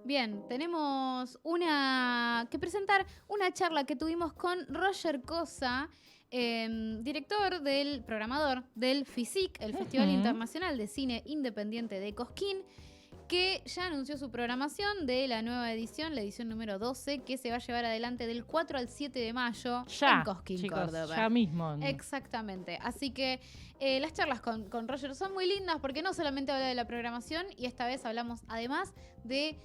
Bien, tenemos que presentar una charla que tuvimos con Roger Cosa, programador del FICIC, el Festival Internacional de Cine Independiente de Cosquín, que ya anunció su programación de la nueva edición, la edición número 12, que se va a llevar adelante del 4 al 7 de mayo en Cosquín, chicos, Córdoba. Ya mismo. Exactamente. Así que las charlas con Roger son muy lindas porque no solamente habla de la programación, y esta vez hablamos además de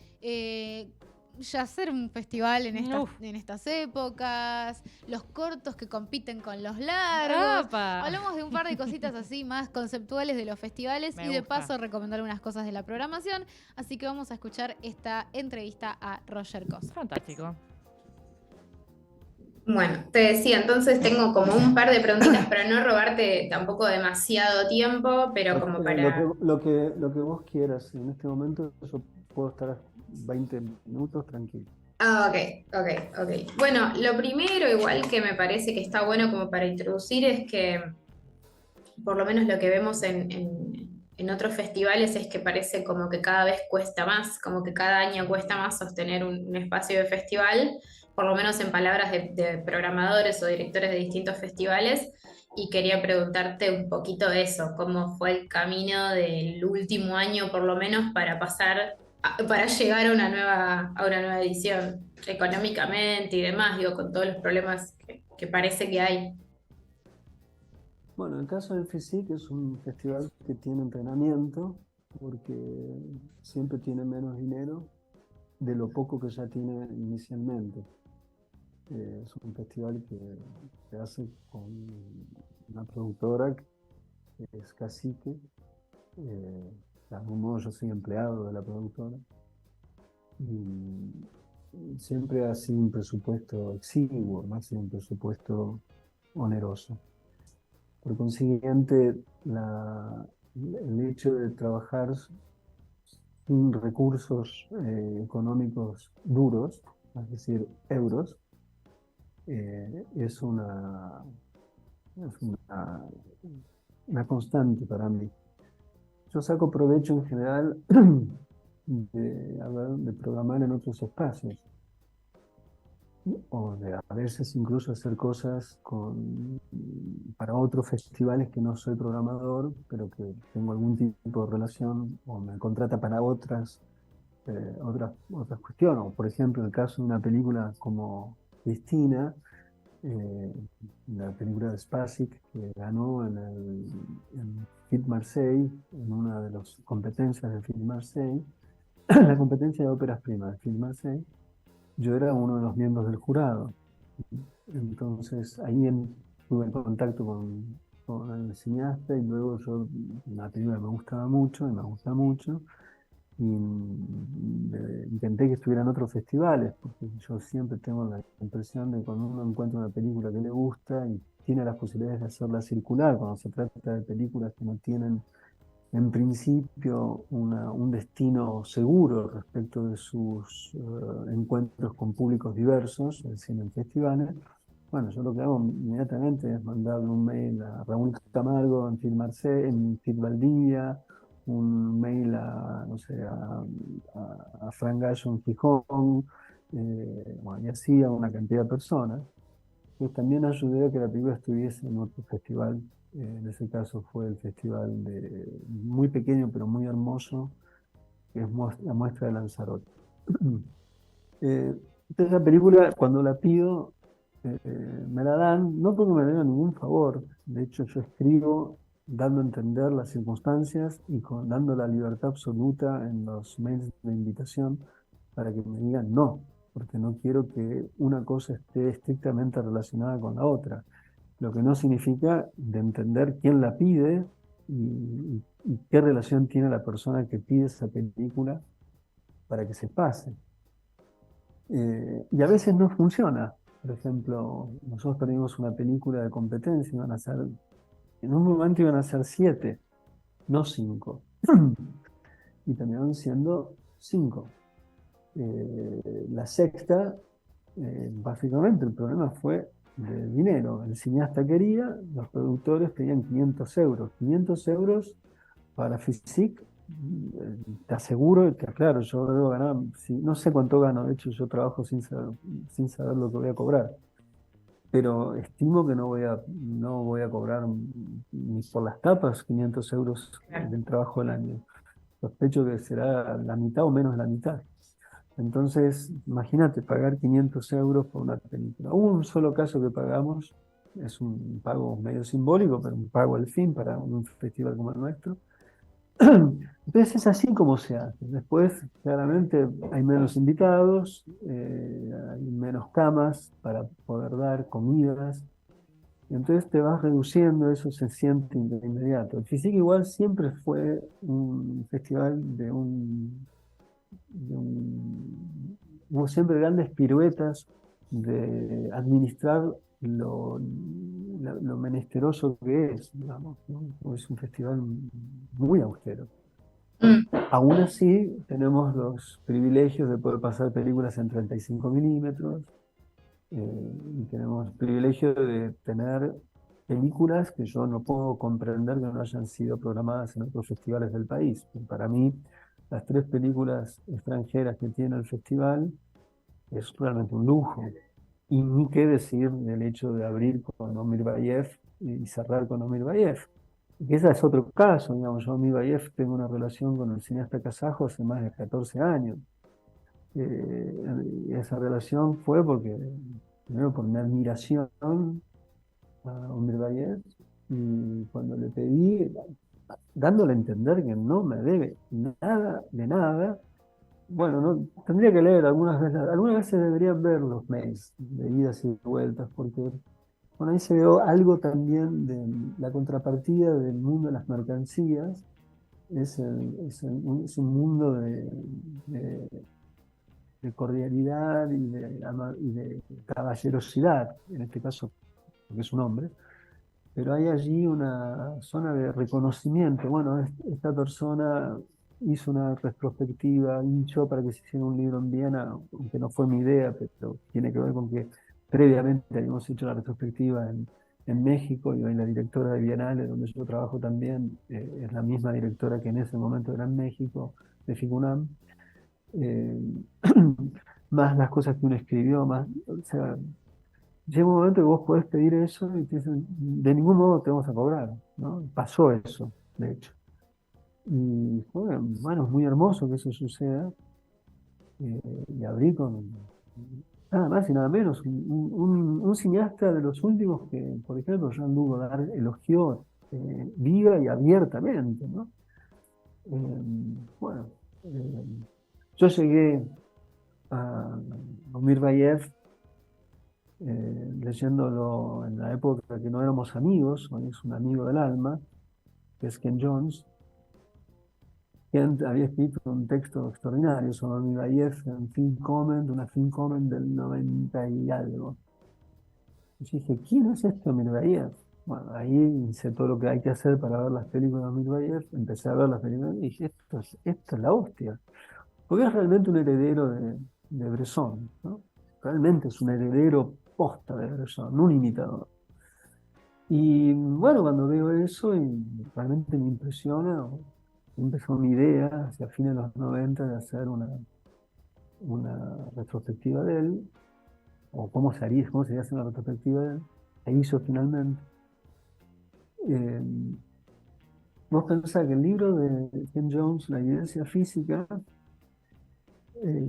ya hacer un festival en estas épocas, los cortos que compiten con los largos. ¡Opa! Hablamos de un par de cositas así más conceptuales de los festivales y de paso recomendar algunas cosas de la programación. Así que vamos a escuchar esta entrevista a Roger Cosa. Fantástico. Bueno, te decía, entonces tengo como un par de preguntitas para no robarte tampoco demasiado tiempo, pero como para... Lo que vos quieras. En este momento yo puedo estar 20 minutos tranquilo. Ok. Bueno, lo primero igual que me parece que está bueno como para introducir es que por lo menos lo que vemos en otros festivales es que parece como que cada vez cuesta más, como que cada año cuesta más sostener un espacio de festival, por lo menos en palabras de programadores o directores de distintos festivales. Y quería preguntarte un poquito eso, cómo fue el camino del último año por lo menos para llegar a una nueva edición, económicamente y demás, digo, con todos los problemas que parece que hay. Bueno, el caso del FICIC es un festival que tiene entrenamiento porque siempre tiene menos dinero de lo poco que ya tiene inicialmente. Es un festival que se hace con una productora que es Cacique. De algún modo yo soy empleado de la productora. Y siempre ha sido un presupuesto exiguo, no ha sido un presupuesto oneroso. Por consiguiente, el hecho de trabajar sin recursos económicos duros, es decir, euros, es una constante para mí. Yo saco provecho en general de programar en otros espacios, o de a veces incluso hacer cosas para otros festivales que no soy programador, pero que tengo algún tipo de relación o me contrata para otras cuestiones. Por ejemplo, el caso de una película como Cristina, la película de Spasic, que ganó en Film Marseille, en una de las competencias de Film Marseille, la competencia de óperas primas de Film Marseille. Yo era uno de los miembros del jurado. Entonces ahí tuve en contacto con el cineasta, y luego la película me gustaba mucho y me gusta mucho, y intenté que estuviera en otros festivales, porque yo siempre tengo la impresión de que cuando uno encuentra una película que le gusta y tiene las posibilidades de hacerla circular, cuando se trata de películas que no tienen en principio un destino seguro respecto de sus encuentros con públicos diversos, es decir, en festivales. Bueno, yo lo que hago inmediatamente es mandarle un mail a Raúl Camargo en Film Marseille, en Film Valdivia, un mail no sé, a Fran Gallo en Gijón, bueno, y así a una cantidad de personas. Pues también ayudé a que la película estuviese en otro festival. En ese caso fue el festival muy pequeño pero muy hermoso, que es la muestra de Lanzarote. Entonces la película, cuando la pido, me la dan, no porque me den ningún favor. De hecho, yo escribo dando a entender las circunstancias y dando la libertad absoluta en los mails de invitación para que me digan no, porque no quiero que una cosa esté estrictamente relacionada con la otra. Lo que no significa de entender quién la pide y qué relación tiene la persona que pide esa película para que se pase. Y a veces no funciona. Por ejemplo, nosotros tenemos una película de competencia, en un momento iban a ser 7, no 5. Y terminaron siendo 5. La sexta, básicamente el problema fue de dinero. El cineasta quería, los productores pedían 500 euros. 500 euros para FICIC te aseguro que, claro, yo debo ganar, no sé cuánto gano, de hecho yo trabajo sin saber lo que voy a cobrar, pero estimo que no voy a cobrar ni por las tapas 500 euros Claro. del trabajo del año. Sospecho que será la mitad o menos de la mitad. Entonces, imagínate pagar 500 euros por una película. Hubo un solo caso que pagamos, es un pago medio simbólico, pero un pago al fin para un festival como el nuestro. Entonces es así como se hace. Después, claramente, hay menos invitados, hay menos camas para poder dar comidas. Y entonces te vas reduciendo, eso se siente de inmediato. El FISIC igual siempre fue un festival hubo siempre grandes piruetas de administrar lo menesteroso que es, digamos, ¿no? Es un festival muy austero. Mm, Aún así, tenemos los privilegios de poder pasar películas en 35 milímetros, y tenemos el privilegio de tener películas que yo no puedo comprender que no hayan sido programadas en otros festivales del país. Para mí, las 3 películas extranjeras que tiene el festival es realmente un lujo. Y ni qué decir del hecho de abrir con Omir Bayev y cerrar con Omir Bayev. Que ese es otro caso, digamos. Yo, Omir Bayev, tengo una relación con el cineasta kazajo hace más de 14 años. Esa relación fue primero por mi admiración a Omir Bayev, y cuando le pedí, dándole a entender que no me debe nada de nada. Bueno, no, tendría que leer algunas veces deberían ver los mails de idas y vueltas, porque bueno, ahí se ve algo también de la contrapartida del mundo de las mercancías. Es un mundo de, de cordialidad y de caballerosidad, en este caso, porque es un hombre, pero hay allí una zona de reconocimiento. Bueno, esta persona hizo una retrospectiva, hinchó para que se hiciera un libro en Viena, aunque no fue mi idea, pero tiene que ver con que previamente habíamos hecho la retrospectiva en México, y hoy la directora de Bienales, donde yo trabajo también, es la misma directora que en ese momento era en México, de FICUNAM. eh, Más las cosas que uno escribió, más, o sea, llega un momento que vos podés pedir eso y te dicen, de ningún modo te vamos a cobrar, ¿no? Pasó eso, de hecho. Y bueno, es muy hermoso que eso suceda, y abrí con nada más y nada menos, un cineasta de los últimos que, por ejemplo, Jean-Luc Godard elogió viva y abiertamente, ¿no? Bueno, eh, yo llegué a Omir Bayev leyéndolo en la época que no éramos amigos. Hoy es un amigo del alma, que es Ken Jones. Ken había escrito un texto extraordinario sobre Omir Bayev en Film Comment, una Film Comment del 90 y algo. Y yo dije, ¿quién es este Omir Bayev? Bueno, ahí hice todo lo que hay que hacer para ver las películas de Omir Bayev, empecé a ver las películas y dije, esto es la hostia. Porque es realmente un heredero de Bresson, ¿no? Realmente es un heredero posta de Bresson, no un imitador. Y bueno, cuando veo eso, y realmente me impresiona, empezó mi idea hacia fines de los 90 de hacer una retrospectiva de él, o cómo sería hacer una retrospectiva de él. Se hizo finalmente. Eh, Vos pensás que el libro de Ken Jones, La evidencia física,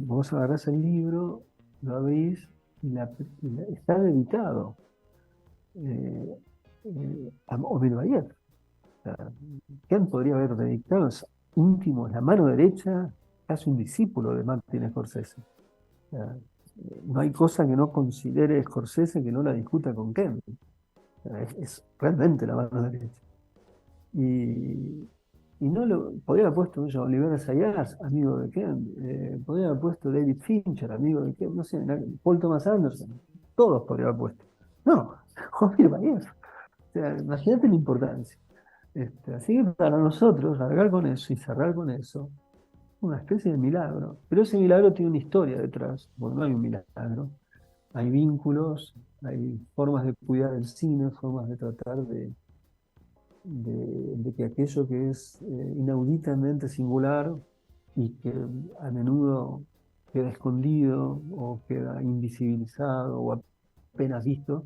vos agarrás el libro, lo abrís y está dedicado a Ovidio Bayer. O sea, Ken podría haber dedicado, es íntimo, es la mano derecha, casi un discípulo de Martin Scorsese. O sea, no hay cosa que no considere Scorsese que no la discuta con Ken. O sea, es realmente la mano derecha. Y no lo podría haber puesto yo, Oliver Sayas, amigo de Ken, podría haber puesto David Fincher, amigo de Ken, no sé, Paul Thomas Anderson, todos podría haber puesto. No, Javier Baez. O sea, imagínate la importancia. Así que para nosotros, largar con eso y cerrar con eso, una especie de milagro. Pero ese milagro tiene una historia detrás, porque no hay un milagro. Hay vínculos, hay formas de cuidar el cine, formas de tratar de que aquello que es inauditamente singular y que a menudo queda escondido o queda invisibilizado o apenas visto,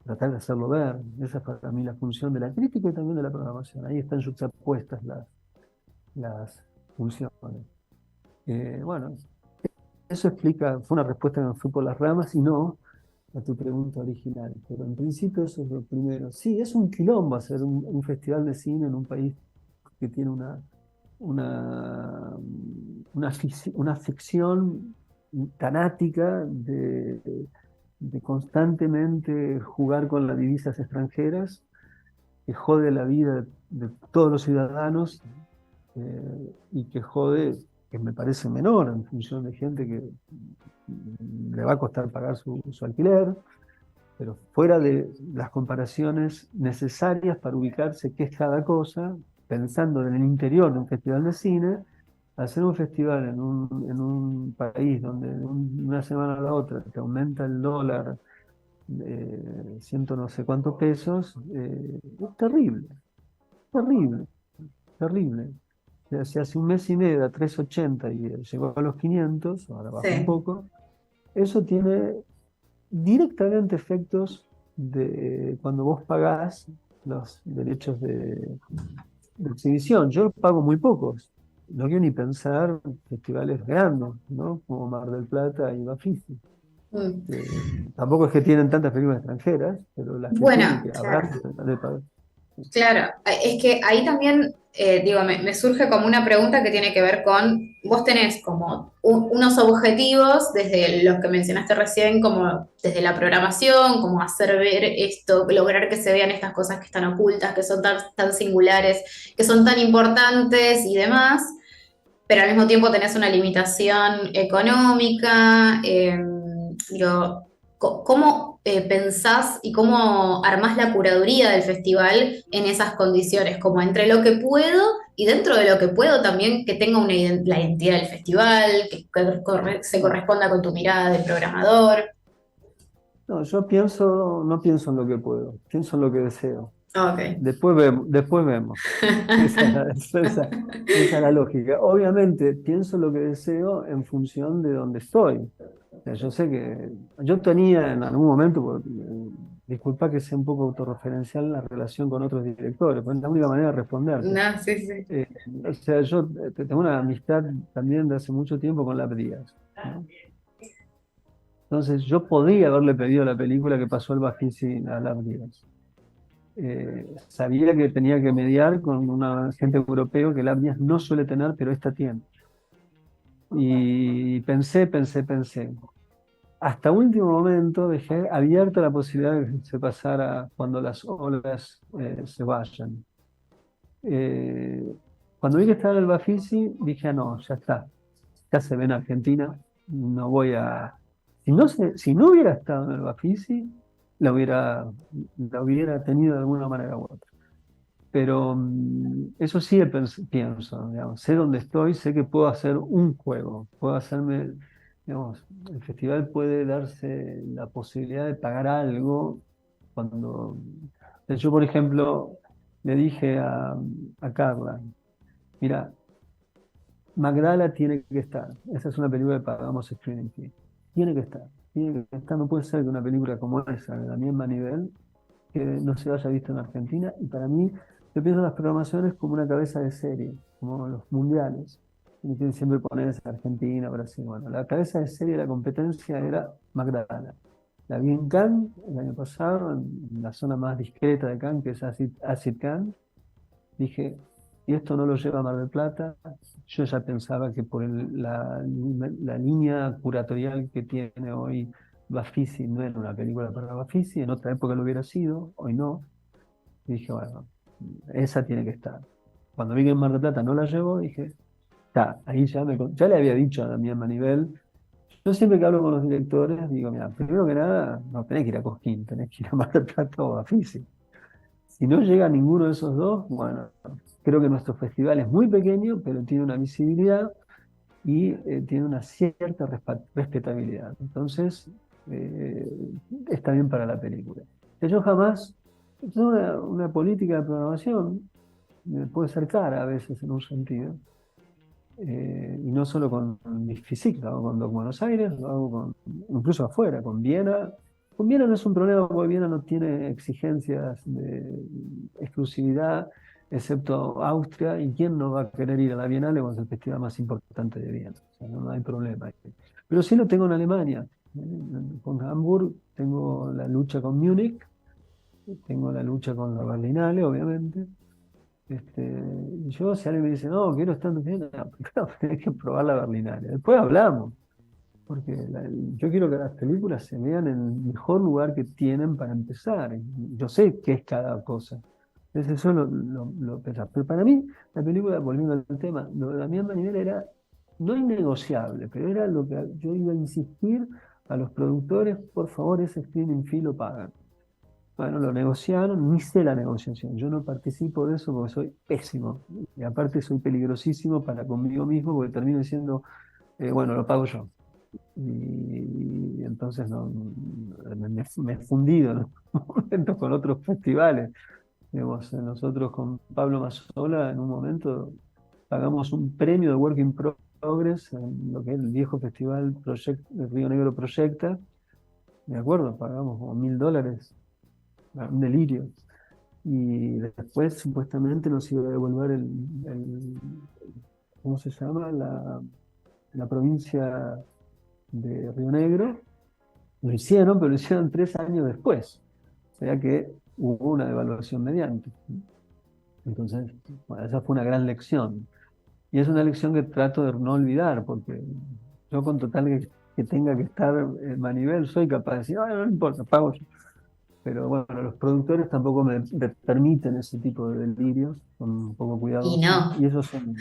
tratar de hacerlo ver. Esa es para mí la función de la crítica y también de la programación. Ahí están yuxtapuestas las funciones. Bueno, eso explica, fue una respuesta que me fui por las ramas y no a tu pregunta original, pero en principio eso es lo primero. Sí, es un quilombo hacer un festival de cine en un país que tiene una, una ficción tanática de constantemente jugar con las divisas extranjeras, que jode la vida de todos los ciudadanos y que jode, que me parece menor en función de gente que le va a costar pagar su alquiler, pero fuera de las comparaciones necesarias para ubicarse qué es cada cosa, pensando en el interior de un festival de cine, hacer un festival en un país donde de una semana a la otra te aumenta el dólar ciento no sé cuántos pesos, es terrible, terrible, terrible. O sea, si hace un mes y medio a 380 y llegó a los 500, ahora baja un Sí. poco, eso tiene directamente efectos de cuando vos pagás los derechos de exhibición. Yo pago muy pocos. No quiero ni pensar festivales grandes, ¿no? Como Mar del Plata y Bafisi. Mm. Tampoco es que tienen tantas películas extranjeras, pero las que Bueno, tienen que habrá claro. de pagar. Claro, es que ahí también, digo, me surge como una pregunta que tiene que ver con, vos tenés como unos objetivos desde los que mencionaste recién, como desde la programación, como hacer ver esto, lograr que se vean estas cosas que están ocultas, que son tan singulares, que son tan importantes y demás, pero al mismo tiempo tenés una limitación económica. Digo, ¿cómo pensás y cómo armás la curaduría del festival en esas condiciones? Como entre lo que puedo y dentro de lo que puedo también que tenga la identidad del festival, que se corresponda con tu mirada de programador. No, no pienso en lo que puedo, pienso en lo que deseo. Ok. Después vemos. Esa es la lógica. Obviamente, pienso lo que deseo en función de donde estoy. O sea, yo sé que yo tenía en algún momento, disculpa que sea un poco autorreferencial la relación con otros directores, pero es la única manera de responderte. No, sí, sí. Eh, o sea, yo tengo una amistad también de hace mucho tiempo con Lab Díaz, ¿no? Entonces, yo podía haberle pedido la película que pasó el Bafisi a Lab Díaz. Sabía que tenía que mediar con un agente europeo que Lab Díaz no suele tener, pero esta tiene. Y pensé. Hasta último momento dejé abierta la posibilidad de que se pasara cuando las olas se vayan. Cuando vi que estaba en el Bafisi, dije, "Ah, no, ya está, ya se ve en Argentina, no voy a... Si no hubiera estado en el Bafisi, la hubiera tenido de alguna manera u otra. Pero eso sí pienso, digamos, sé dónde estoy, sé que puedo hacer un juego, puedo hacerme, digamos, el festival puede darse la posibilidad de pagar algo cuando... Yo, por ejemplo, le dije a Carla, mira, Magdala tiene que estar, esa es una película que pagamos Screening Fee, tiene que estar, no puede ser que una película como esa, de la misma nivel, que no se haya visto en Argentina, y para mí, yo pienso en las programaciones como una cabeza de serie, como los mundiales, y que siempre pones Argentina, Brasil, bueno, la cabeza de serie de la competencia era Magdalena. La vi en Cannes el año pasado, en la zona más discreta de Cannes, que es Acid Cannes, dije, y esto no lo lleva a Mar del Plata, yo ya pensaba que por la línea curatorial que tiene hoy Bafisi no era una película para Bafisi, en otra época lo hubiera sido, hoy no. Y dije, bueno, esa tiene que estar. Cuando vi que en Mar del Plata no la llevo, dije, está, ahí ya le había dicho a Damián Manivel. Yo siempre que hablo con los directores, digo, mira, primero que nada, no tenés que ir a Cosquín, tenés que ir a Mar del Plata o a Bafisi. Si no llega ninguno de esos dos, bueno, creo que nuestro festival es muy pequeño, pero tiene una visibilidad y tiene una cierta respetabilidad. Entonces, está bien para la película. Yo jamás es una política de programación puede ser cara a veces en un sentido. Y no solo con Physique, lo hago con Doc Buenos Aires, lo hago incluso afuera, con Viena. Con Viena no es un problema porque Viena no tiene exigencias de exclusividad, excepto Austria, y quién no va a querer ir a la Bienal cuando es el festival más importante de Viena. O sea, no hay problema ahí. Pero sí lo tengo en Alemania. Con Hamburg tengo la lucha con Múnich, tengo la lucha con la Berlinale, obviamente. Y yo, si alguien me dice, no, quiero estar en Viena, primero tenés que probar la Berlinale. Después hablamos, porque yo quiero que las películas se vean en el mejor lugar que tienen para empezar. Yo sé qué es cada cosa. Entonces eso lo pensás. Pero para mí, la película, volviendo al tema, lo de Damián Manivel era no innegociable, pero era lo que yo iba a insistir a los productores, por favor, ese streaming fee lo pagan. Bueno, lo negociaron, ni sé la negociación. Yo no participo de eso porque soy pésimo. Y aparte soy peligrosísimo para conmigo mismo porque termino diciendo, bueno, lo pago yo. Y entonces me he fundido en un momento con otros festivales. Digamos, nosotros con Pablo Mazzola en un momento pagamos un premio de Work in Progress en lo que es el viejo festival el Río Negro Proyecta. Me acuerdo, pagamos como $1000, un delirio. Y después supuestamente nos iba a devolver ¿cómo se llama? La provincia de Río Negro. Lo hicieron, pero lo hicieron 3 años después. O sea que hubo una devaluación mediante. Entonces, bueno, esa fue una gran lección. Y es una lección que trato de no olvidar, porque yo con total que tenga que estar a nivel, soy capaz de decir, no importa, pago yo. Pero bueno, los productores tampoco me permiten ese tipo de delirios, son un poco Y cuidadosos, no. y ellos son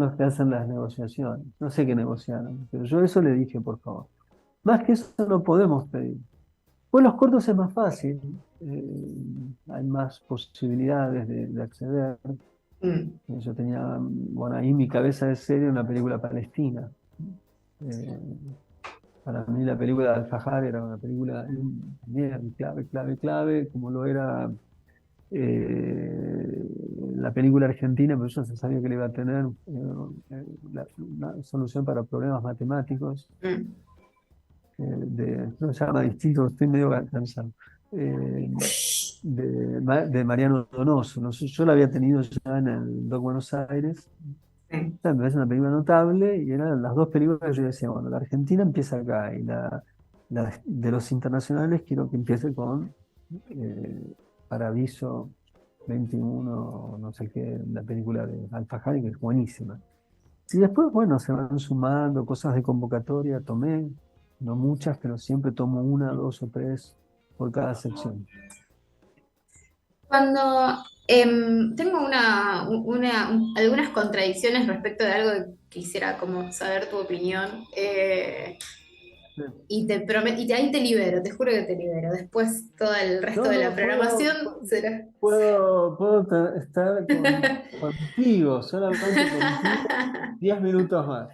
los que hacen las negociaciones. No sé qué negociaron, pero yo eso le dije, por favor. Más que eso no podemos pedir. Pues los cortos es más fácil, hay más posibilidades de acceder. Mm. Yo tenía, bueno, ahí en mi cabeza de serie una película palestina. Eh, Para mí la película de Alfajar era una película bien clave, clave, clave, como lo era eh, la película argentina, pero yo se sabía que le iba a tener una solución para problemas matemáticos. Mm. No se llama distinto, estoy medio cansado. eh, de Mariano Donoso. No sé, yo la había tenido ya en el Doc Buenos Aires. Sí. Me parece una película notable y eran las dos películas que yo decía, bueno, la Argentina empieza acá y la de los internacionales quiero que empiece con eh, Paradiso 21, no sé qué, la película de Alfajari, que es buenísima. Y después, bueno, se van sumando cosas de convocatoria, tomé, no muchas, pero siempre tomo una, dos o tres por cada sección. Cuando tengo algunas contradicciones respecto de algo que quisiera como saber tu opinión, y te prometo, ahí te libero, te juro que te libero. Después todo el resto No, de la no, programación será. puedo estar contigo, solamente contigo, 10 minutos más.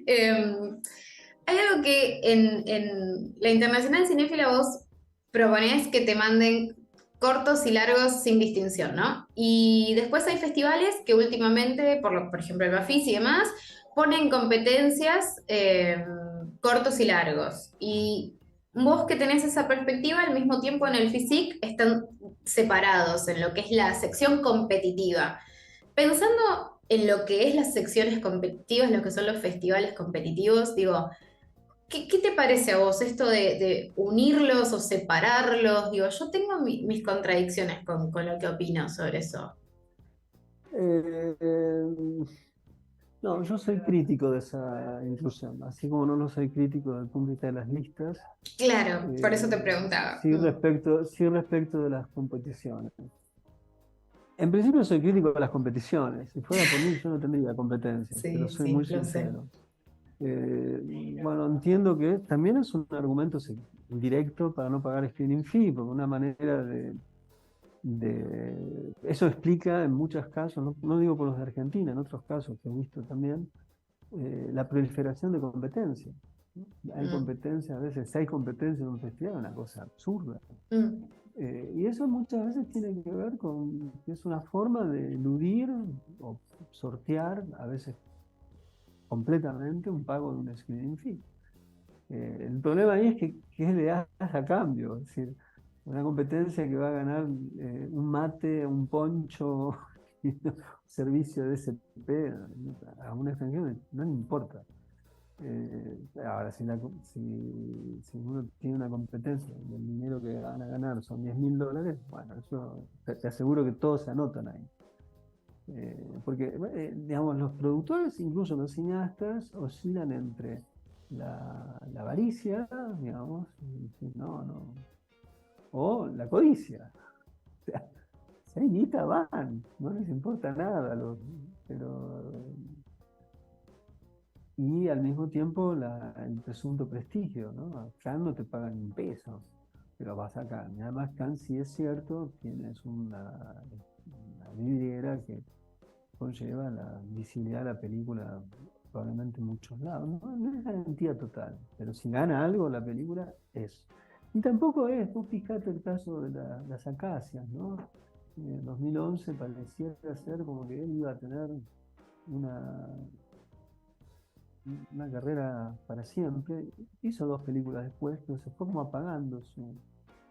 Em, Hay algo que en la Internacional Cinéfila vos proponés que te manden cortos y largos sin distinción, ¿no? Y después hay festivales que últimamente, por ejemplo el Bafis y demás, ponen competencias cortos y largos. Y vos que tenés esa perspectiva, al mismo tiempo en el FISIC están separados en lo que es la sección competitiva. Pensando en lo que es las secciones competitivas, lo que son los festivales competitivos, digo, ¿qué te parece a vos esto de unirlos o separarlos? Digo, yo tengo mis contradicciones con lo que opino sobre eso. Eh, no, yo soy crítico de esa inclusión, así como no lo soy crítico desde el punto de vista de las listas, Claro, por eso te preguntaba. sí respecto de las competiciones. En principio soy crítico de las competiciones. Si fuera por mí, yo no tendría competencias, pero Sí, soy sí, muy lo sé. sincero. Bueno, entiendo que también es un argumento directo para no pagar screening fee, porque una manera eso explica en muchos casos, no digo por los de Argentina, en otros casos que he visto también, la proliferación de competencia. ¿no? Hay competencias, a veces 6 competencias en un festival, una cosa absurda. Y eso muchas veces tiene que ver con que es una forma de eludir o sortear, a veces completamente, un pago de un screening fee. El problema ahí es que ¿qué le das a cambio? Es decir, una competencia que va a ganar un mate, un poncho, un servicio de SP a un extranjero, no le importa. Ahora, si uno tiene una competencia y el dinero que van a ganar son $10.000, bueno, eso te aseguro que todos se anotan ahí. Porque, digamos, los productores, incluso los cineastas, oscilan entre la avaricia, digamos, o la codicia. O sea, si hay guita, van, no les importa nada, y al mismo tiempo el presunto prestigio, ¿no? Acá no te pagan un peso, pero vas acá. Y además, Cannes, sí es cierto, tienes una vidriera que conlleva la visibilidad de la película probablemente en muchos lados. No es garantía total, pero si gana algo la película es. Y tampoco es, vos fijate el caso de las acacias, ¿no? En 2011 pareciera ser como que él iba a tener una carrera para siempre. Hizo 2 películas después, pero se fue como apagándose.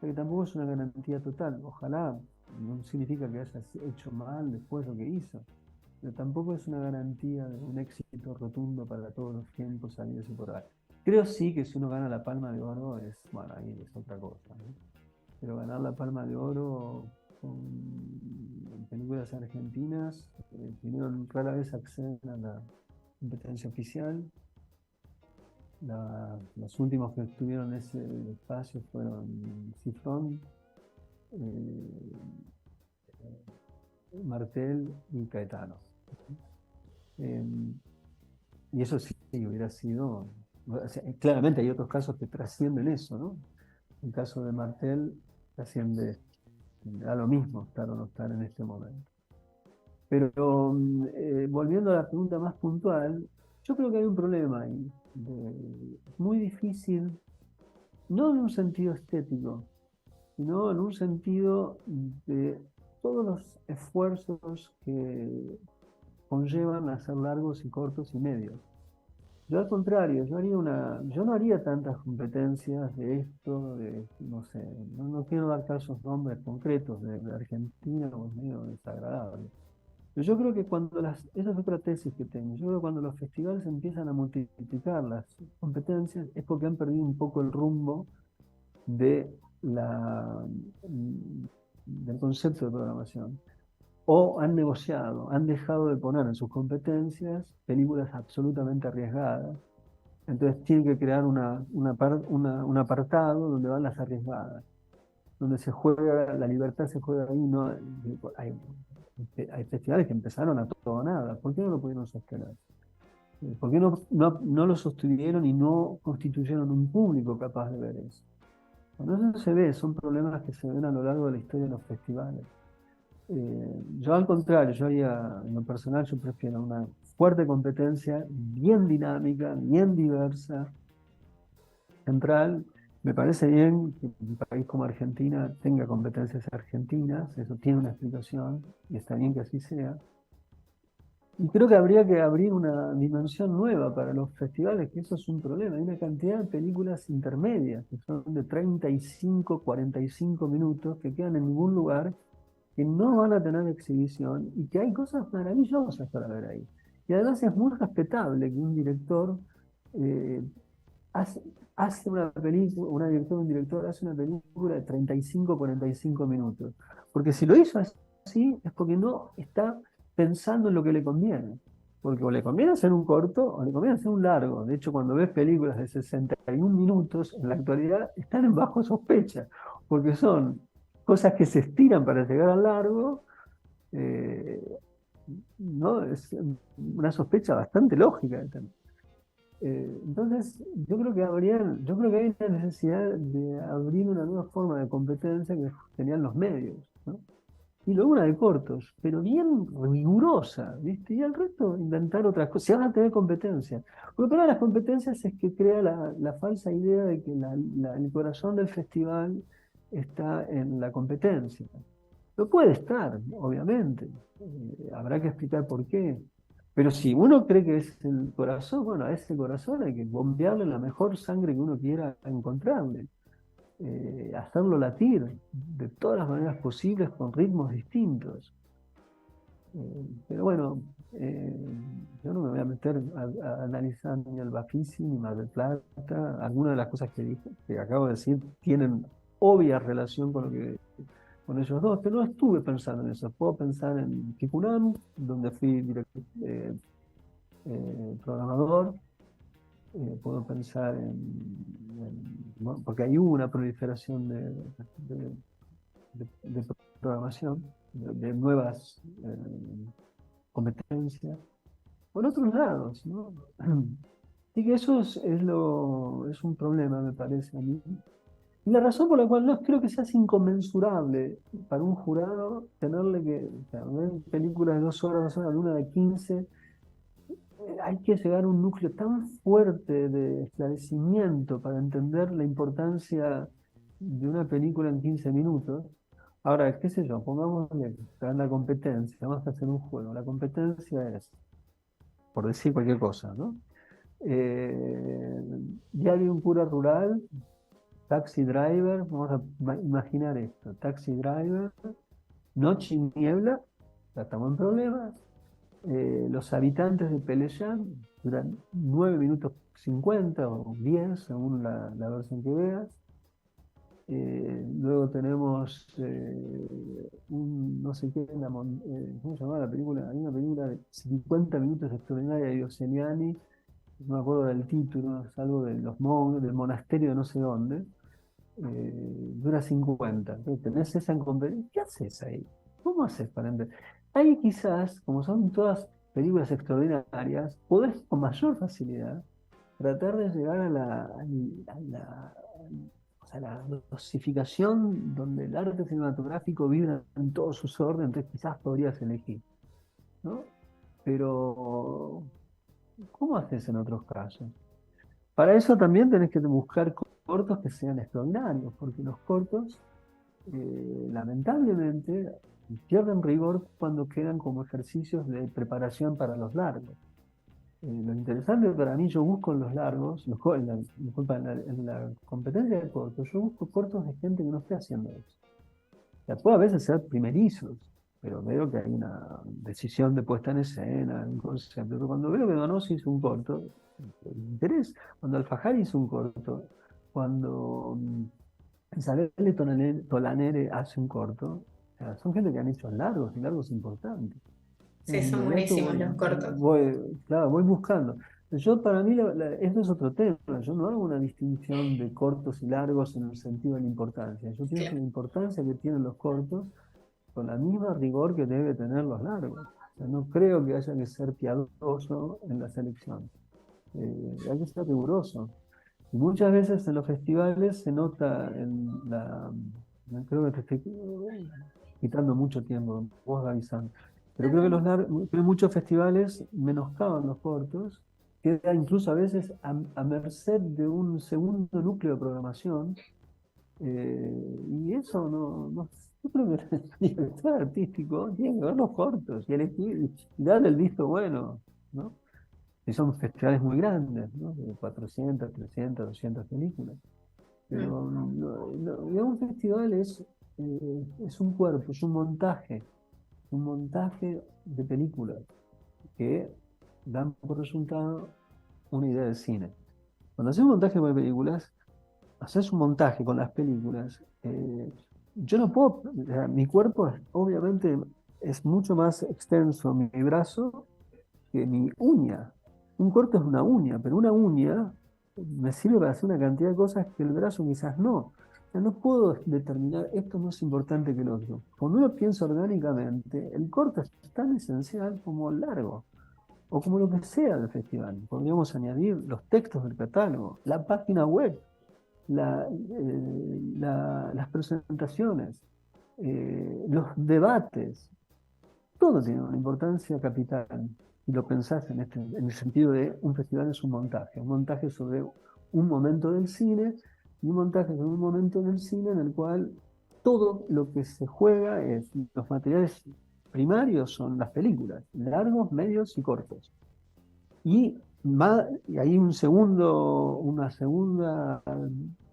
Porque tampoco es una garantía total. Ojalá, no significa que haya hecho mal después lo que hizo, pero tampoco es una garantía de un éxito rotundo para todos los tiempos sabidos y por ahí. Creo sí que si uno gana la Palma de Oro bueno, ahí es otra cosa, ¿no? Pero ganar la Palma de Oro con películas argentinas, primero rara vez acceden a la competencia oficial. Los últimos que estuvieron en ese espacio fueron Cifrón, Martel y Caetano. Y eso sí hubiera sido, o sea, claramente hay otros casos que trascienden eso, ¿no? El caso de Martel trasciende a lo mismo estar o no estar en este momento. Pero volviendo a la pregunta más puntual, yo creo que hay un problema ahí. Muy difícil, no en un sentido estético, sino en un sentido de todos los esfuerzos que conllevan a ser largos y cortos y medios. Yo al contrario, yo no haría tantas competencias de esto, no sé, no quiero dar casos, nombres concretos de Argentina, pues medio desagradable. Pero yo creo que esa es otra tesis que tengo, yo creo que cuando los festivales empiezan a multiplicar las competencias es porque han perdido un poco el rumbo de del concepto de programación. O han negociado, han dejado de poner en sus competencias películas absolutamente arriesgadas. Entonces tienen que crear un apartado donde van las arriesgadas, donde se juega, la libertad se juega ahí. No, hay festivales que empezaron a todo o nada. ¿Por qué no lo pudieron sostener? ¿Por qué no lo sostuvieron y no constituyeron un público capaz de ver eso? Cuando eso se ve, son problemas que se ven a lo largo de la historia de los festivales. Yo al contrario, en lo personal, yo prefiero una fuerte competencia, bien dinámica, bien diversa, central. Me parece bien que un país como Argentina tenga competencias argentinas, eso tiene una explicación y está bien que así sea. Y creo que habría que abrir una dimensión nueva para los festivales, que eso es un problema. Hay una cantidad de películas intermedias, que son de 35, 45 minutos, que quedan en ningún lugar, que no van a tener exhibición y que hay cosas maravillosas para ver ahí. Y además es muy respetable que un director hace una película, un director hace una película de 35, 45 minutos. Porque si lo hizo así es porque no está pensando en lo que le conviene. Porque o le conviene hacer un corto o le conviene hacer un largo. De hecho, cuando ves películas de 61 minutos, en la actualidad están en bajo sospecha, porque son cosas que se estiran para llegar al largo, ¿no? Es una sospecha bastante lógica. Entonces, yo creo que hay una necesidad de abrir una nueva forma de competencia que tenían los medios, ¿no? y luego una de cortos, pero bien rigurosa, ¿viste? Y al resto inventar otras cosas. Si van a tener competencia. Porque para las competencias es que crea la falsa idea de que el corazón del festival está en la competencia. No puede estar, obviamente. Habrá que explicar por qué. Pero si uno cree que es el corazón, bueno, a ese corazón hay que bombearle la mejor sangre que uno quiera encontrarle. Hacerlo latir de todas las maneras posibles con ritmos distintos. Pero bueno, yo no me voy a meter a analizar ni el Bafisi ni Mar del Plata. Algunas de las cosas que acabo de decir tienen obvia relación con ellos dos, pero no estuve pensando en eso. Puedo pensar en Kikunan, donde fui programador. Puedo pensar bueno, porque ahí hubo una proliferación de programación, de nuevas competencias, por otros lados, ¿no? Así que eso es un problema, me parece a mí. Y la razón por la cual no creo que sea inconmensurable para un jurado tenerle que, o sea, ver películas de 2 horas, una de 15, hay que llegar a un núcleo tan fuerte de esclarecimiento para entender la importancia de una película en 15 minutos. Ahora, qué sé yo, pongámosle que en la competencia, vamos a hacer un juego. La competencia es, por decir cualquier cosa, ¿no? Diario de un cura rural, Taxi Driver, vamos a imaginar esto, Taxi Driver, Noche y Niebla, ya estamos en problemas. Los habitantes de Peleján duran 9 minutos 50 o 10, según la versión que veas. Luego tenemos no sé qué, ¿cómo se llama la película? Hay una película de 50 minutos extraordinaria de Oceani, no me acuerdo del título, es algo de los monjes, del monasterio de no sé dónde, dura 50. Entonces, tenés esa en competencia. ¿Qué haces ahí? ¿Cómo haces para entender? Ahí quizás, como son todas películas extraordinarias, podés con mayor facilidad tratar de llegar a la dosificación donde el arte cinematográfico vibra en todos sus órdenes, entonces quizás podrías elegir, ¿no? Pero, ¿cómo haces en otros casos? Para eso también tenés que buscar cortos que sean extraordinarios, porque los cortos, lamentablemente, pierden rigor cuando quedan como ejercicios de preparación para los largos. Lo interesante para mí, yo busco en los largos, en la competencia de cortos, yo busco cortos de gente que no esté haciendo eso. O sea, puede a veces ser primerizos, pero veo que hay una decisión de puesta en escena, un concepto. Pero cuando veo que Donossi hizo un corto, el interés, cuando Alfajari hizo un corto, cuando Isabel Tolanere hace un corto, o sea, son gente que han hecho largos y largos importantes. Sí, son buenísimos los cortos. Claro, voy buscando. Yo, para mí, esto es otro tema. Yo no hago una distinción de cortos y largos en el sentido de la importancia. Yo pienso Claro. la importancia que tienen los cortos con la misma rigor que debe tener los largos. O sea, no creo que haya que ser piadoso en la selección. Hay que ser riguroso. Y muchas veces en los festivales se nota creo que te estoy quitando mucho tiempo, vos avisando. Pero creo que muchos festivales menoscaban los cortos, queda incluso a veces a merced de un segundo núcleo de programación, y eso yo creo que el director artístico tiene que ver los cortos y elegir y darle el visto bueno, ¿no? Y son festivales muy grandes, ¿no? De 400, 300, 200 películas. Pero un festival es un cuerpo, es un montaje de películas que dan por resultado una idea de cine. Cuando haces un montaje de películas, haces un montaje con las películas. Yo no puedo, o sea, mi cuerpo obviamente es mucho más extenso, mi brazo, que mi uña. Un corto es una uña, pero una uña me sirve para hacer una cantidad de cosas que el brazo quizás no. O sea, no puedo determinar esto es más importante que el otro. Cuando uno piensa orgánicamente, el corto es tan esencial como el largo, o como lo que sea del festival. Podríamos añadir los textos del catálogo, la página web, las presentaciones. los debates, todo tiene una importancia capital. Si lo pensás en el sentido de un festival es un montaje sobre un momento del cine, y un montaje sobre un momento del cine en el cual todo lo que se juega es, los materiales primarios son las películas, largos, medios y cortos. Y hay una segunda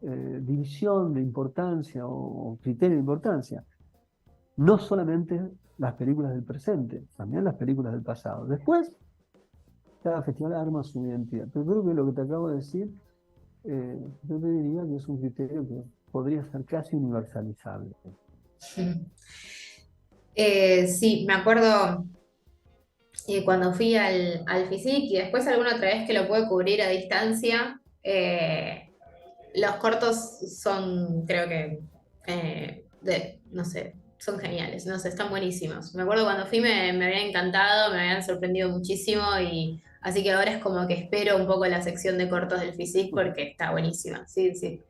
división de importancia o criterio de importancia. No solamente las películas del presente, también las películas del pasado. Después, cada festival arma su identidad. Pero creo que lo que te acabo de decir, yo te diría que es un criterio que podría ser casi universalizable. Sí, me acuerdo cuando fui al FISIC y después alguna otra vez que lo pude cubrir a distancia, los cortos son, creo que, no sé, son geniales, no sé, están buenísimos. Me acuerdo cuando fui me habían encantado, me habían sorprendido muchísimo y así que ahora es como que espero un poco la sección de cortos del FISIC porque está buenísima, sí, sí.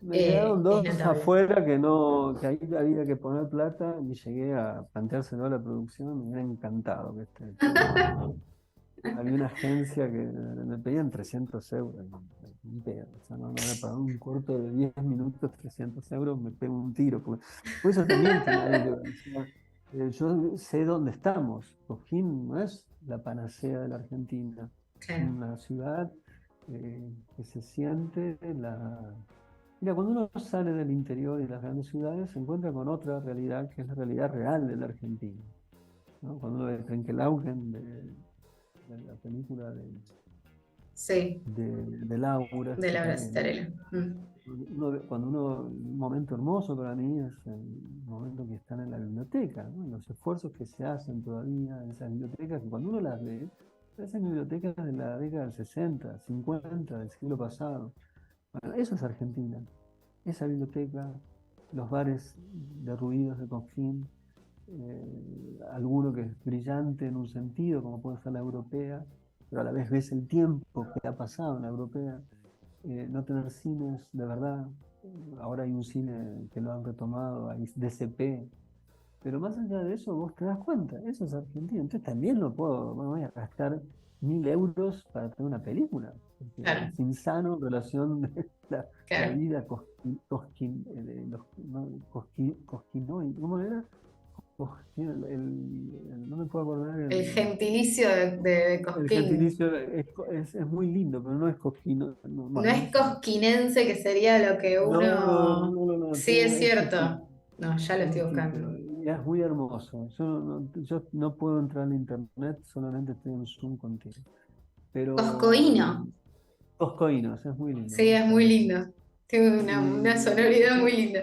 Me quedaron Es dos notable. afuera que ahí había que poner plata y llegué a planteárselo a la producción, me hubiera encantado que esté. Había una agencia que me pedían 300 euros. O sea, no voy a pagar un corto de 10 minutos, 300 euros, me pego un tiro. Por eso también tiene algo que ver. O sea, yo sé dónde estamos. Cosquín no es la panacea de la Argentina. Es Claro. una ciudad que se siente Mira, cuando uno sale del interior y de las grandes ciudades, se encuentra con otra realidad, que es la realidad real de la Argentina, ¿no? Cuando uno ve Trenkelaugen de la película Sí, de Laura de Laura Citarella. Citarella. Un momento hermoso para mí es el momento que están en la biblioteca, ¿no? Los esfuerzos que se hacen todavía en esas bibliotecas, que cuando uno las ve, parecen bibliotecas de la década del 60, 50, del siglo pasado. Bueno, eso es Argentina. Esa biblioteca, los bares derruidos de Cosquín, alguno que es brillante en un sentido, como puede ser la europea, pero a la vez ves el tiempo que ha pasado en la europea, no tener cines de verdad. Ahora hay un cine que lo han retomado, hay DCP, pero más allá de eso vos te das cuenta, eso es Argentina. Entonces también no voy a gastar 1.000 euros para tener una película. Claro, Es insano en relación de la claro. vida cosquinoide, ¿cómo era? No me puedo acordar El gentilicio de el Cosquín. gentilicio, es muy lindo, pero no es cosquino, No bueno, no es sé. cosquinense, que sería lo que uno... No, Sí, es es distinto. cierto. No, ya lo Es estoy distinto, buscando. y es muy hermoso. Yo no puedo entrar en internet, solamente estoy en Zoom contigo. Pero Coscoíno. Coscoínos, es muy lindo, Sí, me es gusta muy mucho. lindo. Tiene una sonoridad muy linda.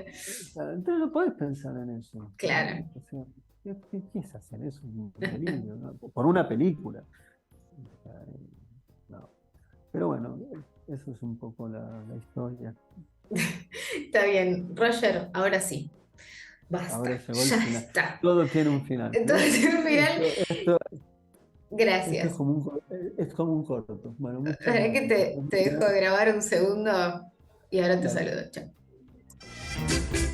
Claro, entonces no podés pensar en eso, Claro. ¿no? O sea, ¿qué es hacer eso? Un delirio, ¿no? Por una película. O sea, no. Pero bueno, eso es un poco la historia. Está bien. Roger, ahora sí. Ahora Basta. llegó el Ya final. está. Todo tiene un final. ¿Ves? Entonces, al final, Esto gracias. es como un corto. Bueno, muchas Para que gracias. te dejo grabar un segundo y ahora te Dale. saludo. Chao.